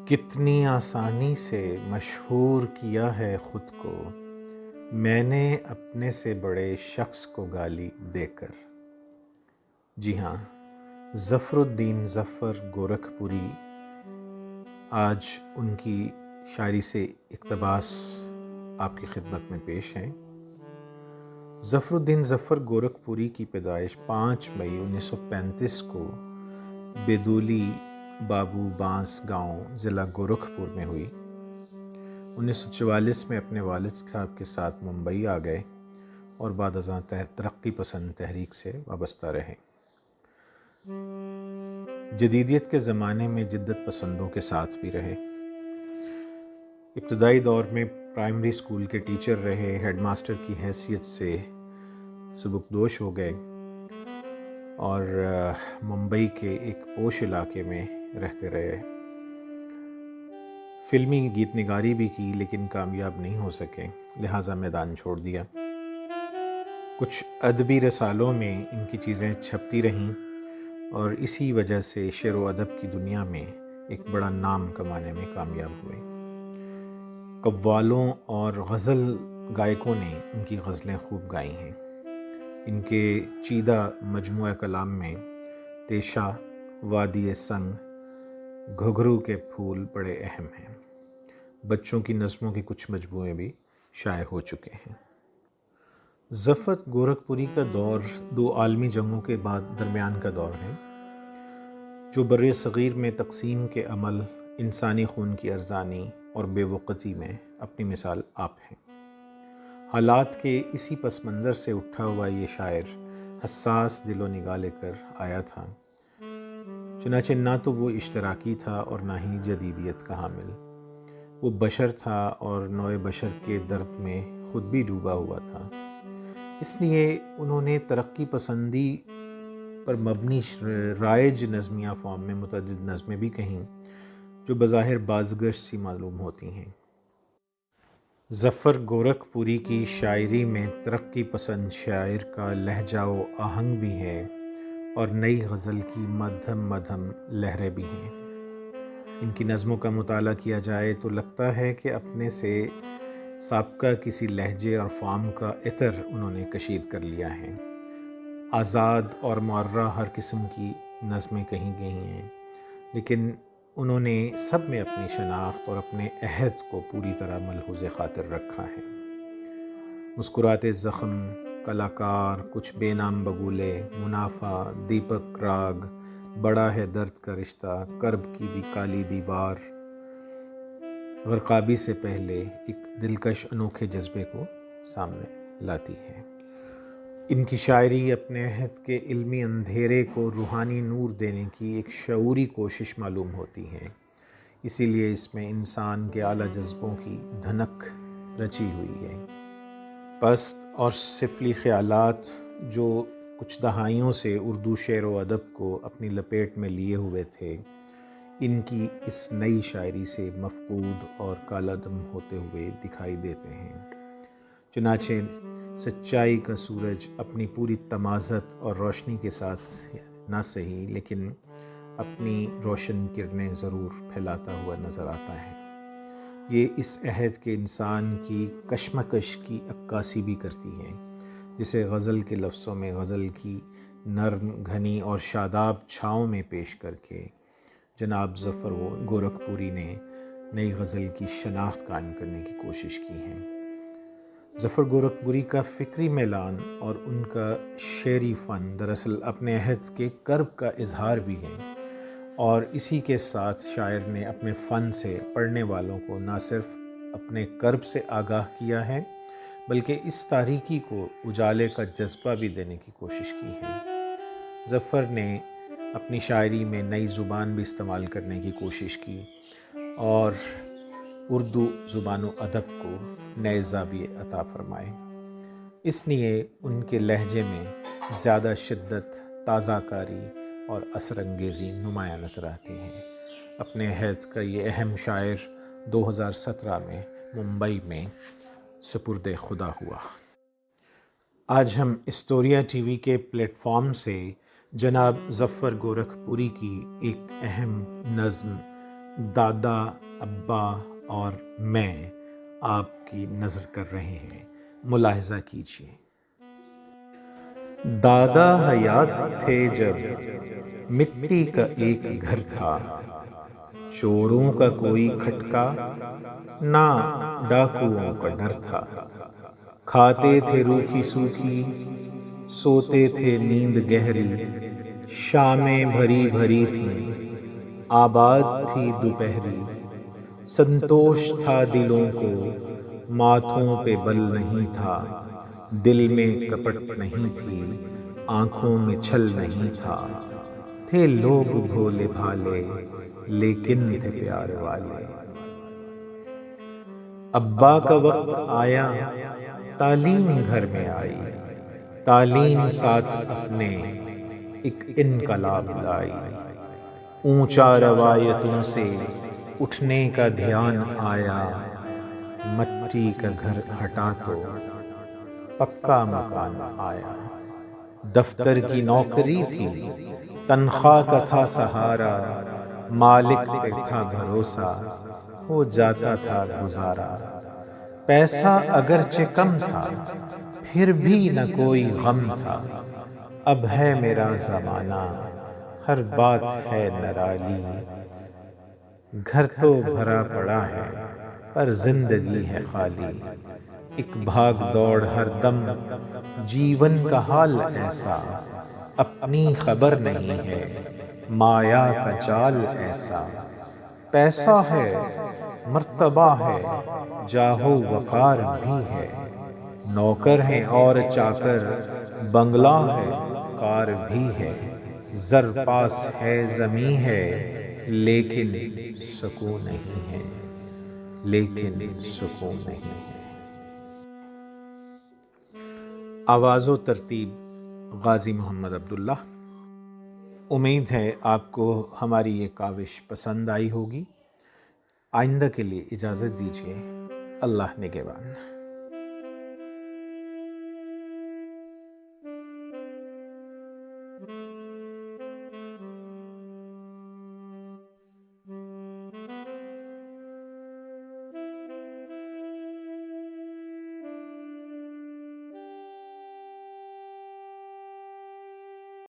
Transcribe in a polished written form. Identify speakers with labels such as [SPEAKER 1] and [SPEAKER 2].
[SPEAKER 1] کتنی آسانی سے مشہور کیا ہے خود کو میں نے اپنے سے بڑے شخص کو گالی دے کر۔ جی ہاں، ظفر الدین ظفر گورکھپوری آج ان کی شاعری سے اقتباس آپ کی خدمت میں پیش ہیں۔ ظفر الدین ظفر گورکھپوری کی پیدائش 5 مئی 1935 کو بیدولی بابو بانس گاؤں ضلع گورکھپور میں ہوئی۔ 1944 میں اپنے والد صاحب کے ساتھ ممبئی آ گئے اور بعد ازاں ترقی پسند تحریک سے وابستہ رہے۔ جدیدیت کے زمانے میں جدت پسندوں کے ساتھ بھی رہے۔ ابتدائی دور میں پرائمری اسکول کے ٹیچر رہے، ہیڈ ماسٹر کی حیثیت سے سبکدوش ہو گئے اور ممبئی کے ایک پوش علاقے میں رہتے رہے۔ فلمی گیت نگاری بھی کی لیکن کامیاب نہیں ہو سکے، لہٰذا میدان چھوڑ دیا۔ کچھ ادبی رسالوں میں ان کی چیزیں چھپتی رہیں اور اسی وجہ سے شعر و ادب کی دنیا میں ایک بڑا نام کمانے میں کامیاب ہوئے۔ قوالوں اور غزل گائکوں نے ان کی غزلیں خوب گائی ہیں۔ ان کے چیدہ مجموعہ کلام میں تیشا، وادی سنگ، گھگرو کے پھول بڑے اہم ہیں۔ بچوں کی نظموں کے کچھ مجموعے بھی شائع ہو چکے ہیں۔ ظفر گورکھپوری کا دور 2 عالمی جنگوں کے بعد درمیان کا دور ہے، جو بر صغیر میں تقسیم کے عمل، انسانی خون کی ارزانی اور بے وقتی میں اپنی مثال آپ ہیں۔ حالات کے اسی پس منظر سے اٹھا ہوا یہ شاعر حساس دل و نگاہ لے کر آیا تھا۔ چنانچہ نہ تو وہ اشتراکی تھا اور نہ ہی جدیدیت کا حامل۔ وہ بشر تھا اور نوع بشر کے درد میں خود بھی ڈوبا ہوا تھا۔ اس لیے انہوں نے ترقی پسندی پر مبنی رائج نظمیہ فارم میں متعدد نظمیں بھی کہیں جو بظاہر بازگشت سی معلوم ہوتی ہیں۔ ظفر گورکھپوری کی شاعری میں ترقی پسند شاعر کا لہجہ و آہنگ بھی ہے اور نئی غزل کی مدھم مدھم لہریں بھی ہیں۔ ان کی نظموں کا مطالعہ کیا جائے تو لگتا ہے کہ اپنے سے سابقہ کسی لہجے اور فارم کا عطر انہوں نے کشید کر لیا ہے۔ آزاد اور معرہ ہر قسم کی نظمیں کہیں گئی ہیں، لیکن انہوں نے سب میں اپنی شناخت اور اپنے عہد کو پوری طرح ملحوظ خاطر رکھا ہے۔ مسکراتے زخم، کلاکار، کچھ بے نام بگولے، منافع، دیپک راگ، بڑا ہے درد کا رشتہ، کرب کی کالی دیوار، غرقابی سے پہلے ایک دلکش انوکھے جذبے کو سامنے لاتی ہے۔ ان کی شاعری اپنے عہد کے علمی اندھیرے کو روحانی نور دینے کی ایک شعوری کوشش معلوم ہوتی ہے، اسی لیے اس میں انسان کے اعلیٰ جذبوں کی دھنک رچی ہوئی ہے۔ پست اور سفلی خیالات جو کچھ دہائیوں سے اردو شعر و ادب کو اپنی لپیٹ میں لیے ہوئے تھے، ان کی اس نئی شاعری سے مفقود اور کالعدم ہوتے ہوئے دکھائی دیتے ہیں۔ چنانچہ سچائی کا سورج اپنی پوری تمازت اور روشنی کے ساتھ نہ سہی لیکن اپنی روشن کرنیں ضرور پھیلاتا ہوا نظر آتا ہے۔ یہ اس عہد کے انسان کی کشمکش کی عکاسی بھی کرتی ہے، جسے غزل کے لفظوں میں غزل کی نرم، گھنی اور شاداب چھاؤں میں پیش کر کے جناب ظفر گورکھپوری نے نئی غزل کی شناخت قائم کرنے کی کوشش کی ہے۔ ظفر گورکھپوری کا فکری میلان اور ان کا شعری فن دراصل اپنے عہد کے کرب کا اظہار بھی ہے، اور اسی کے ساتھ شاعر نے اپنے فن سے پڑھنے والوں کو نہ صرف اپنے کرب سے آگاہ کیا ہے بلکہ اس تاریکی کو اجالے کا جذبہ بھی دینے کی کوشش کی ہے۔ ظفر نے اپنی شاعری میں نئی زبان بھی استعمال کرنے کی کوشش کی اور اردو زبان و ادب کو نئے زاویے عطا فرمائے۔ اس لیے ان کے لہجے میں زیادہ شدت، تازہ کاری اور اثر انگیزی نمایاں نظر آتی ہے۔ اپنے عہد کا یہ اہم شاعر 2017 میں ممبئی میں سپرد خدا ہوا۔ آج ہم اسٹوریا ٹی وی کے پلیٹ فارم سے جناب ظفر گورکھپوری کی ایک اہم نظم دادا، ابا اور میں آپ کی نظر کر رہے ہیں، ملاحظہ کیجیے۔ دادا حیات تھے جب مٹی کا ایک گھر تھا، چوروں کا کوئی کھٹکا نہ ڈاکوؤں کا ڈر تھا، کھاتے تھے روکھی سوکھی سوتے تھے نیند گہری، شامیں بھری بھری تھیں آباد تھی دوپہری، سنتوش تھا دلوں کو ماتھوں پہ بل نہیں تھا، دل میں کپٹ نہیں تھی آنکھوں میں چھل نہیں تھا، تھے لوگ بھولے بھالے لیکن تھے پیار والے۔ ابا کا وقت آیا تعلیم گھر میں آئی، تعلیم ساتھ اپنے ایک انقلاب لائی، اونچا روایتوں سے اٹھنے کا دھیان آیا، مٹی کا گھر ہٹا تو پکا مکان آیا، دفتر کی نوکری تھی تنخواہ کا تھا سہارا، مالک پہ تھا بھروسہ ہو جاتا تھا گزارا، پیسہ اگرچہ کم تھا پھر بھی نہ کوئی غم تھا، اب ہے میرا زمانہ ہر بات ہے نرالی، گھر تو بھرا پڑا ہے پر زندگی ہے خالی، ایک بھاگ دوڑ ہر دم جیون کا حال ایسا، اپنی خبر نہیں ہے مایا کا جال ایسا، پیسہ ہے مرتبہ ہے جاہو وقار بھی ہے، نوکر ہیں اور چاکر بنگلہ ہے کار بھی ہے، زر پاس ہے زمیں ہے لیکن سکون نہیں ہے، لیکن سکون نہیں ہے۔ آواز و ترتیب غازی محمد عبداللہ۔ امید ہے آپ کو ہماری یہ کاوش پسند آئی ہوگی۔ آئندہ کے لیے اجازت دیجیے۔ اللہ نگہبان۔